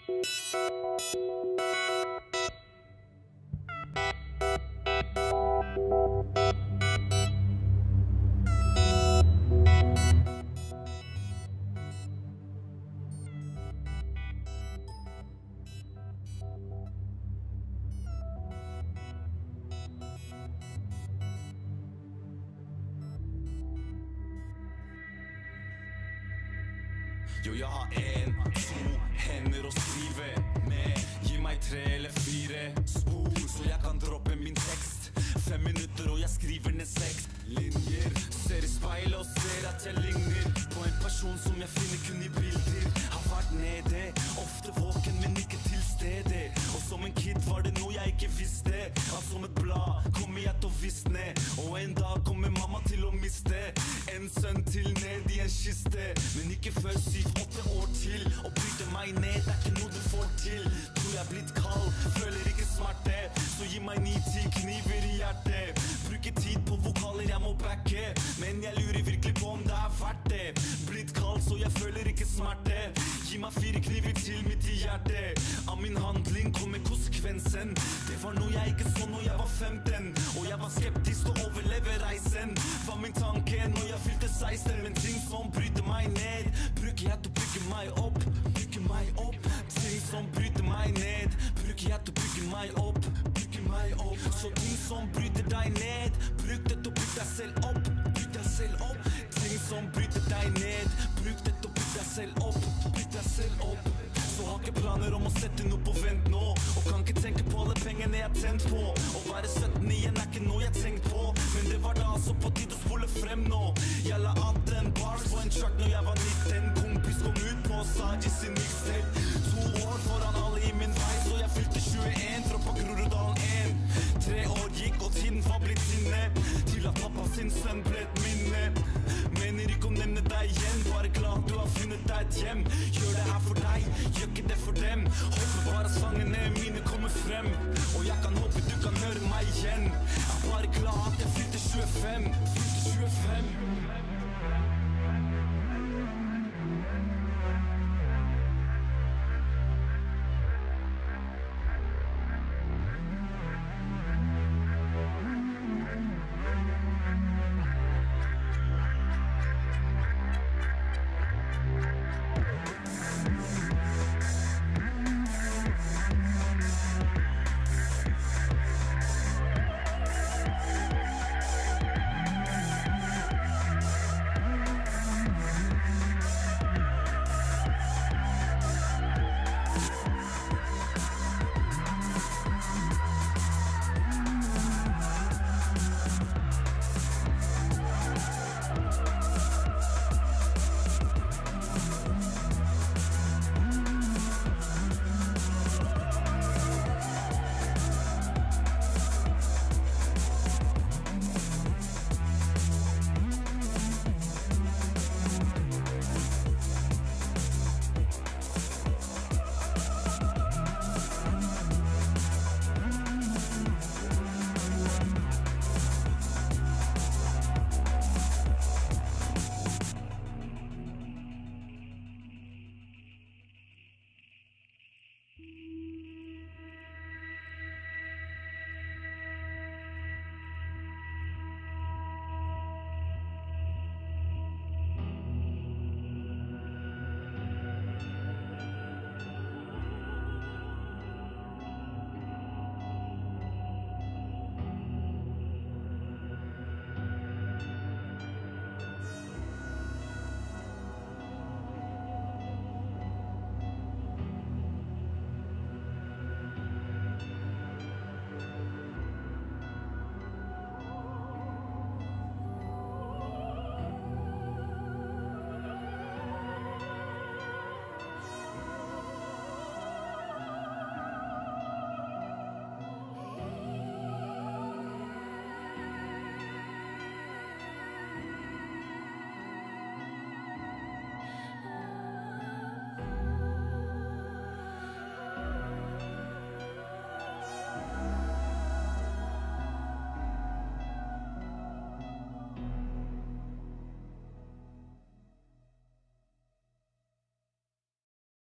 Jo, jeg har 1, 2 hender å skrive med. Gi meg 3 eller 4 spor, så jeg kan droppe min tekst. 5 minutter og jeg skriver ned 6 linjer. Ser i speilet og ser at jeg ligner på en person som jeg finner kun i bilder. Har vært nede, ofte våken, men ikke til stede. Og som en kid var det noe jeg ikke visste. At som et blad kommer jeg til å visne. Og en dag kommer mamma til å miste en sønn til ned i en kiste. Men ikke før 7-8 år til. Å bryte meg ned er ikke noe du får til. Tror jeg er blitt kald, føler ikke smerte. Så gi meg 9-10 kniver i hjertet. Bruker tid på vokaler jeg må backe. Men jeg lurer virkelig på om det er verdt det. Blitt kald så jeg føler ikke smerte. Gi meg 4 kniver til midt i hjertet. Av min handling kommer konsekvensen. Det var noe jeg ikke så når jeg var 15. Og jeg var skeptisk til å overleve reisen. Var min tanke når jeg fylte 16. Men ting som bryter meg ned, bruker jeg til å bygge meg opp. Bygge meg opp. Ting som bryter meg ned, bruker jeg til å bygge meg opp. Bygge meg opp. Så ting som bryter deg ned, bruk det til å bygge deg selv opp. Bygge deg selv opp. Ting som bryter deg ned, bruk det til å bygge deg selv opp. Bygge deg selv opp. Så har ikke planer om å sette noe på vent nå. Og kan ikke tenke på alle pengene jeg har tent på. Å være 17 igjen er ikke noe jeg tenkt på. Men det var da altså på tide å spole frem nå. Jeg la 18 bars på en track når jeg var 19. Kompis kom ut på Saji sin mixtape. 2 år foran alle i min vei, så jeg fylte 21. Droppa Groruddalen 1. 3 år gikk og tiden var blitt inne til at pappa sin sønn ble et minne. Mener ikke å nevne deg igjen, bare glad du har funnet deg et hjem. Gjør det her for deg, gjør ikke det for dem. Håper bare sangene mine kommer frem. Og jeg kan håpe du kan høre meg igjen. Jeg er bare glad at jeg fylte 25. Fylte 25.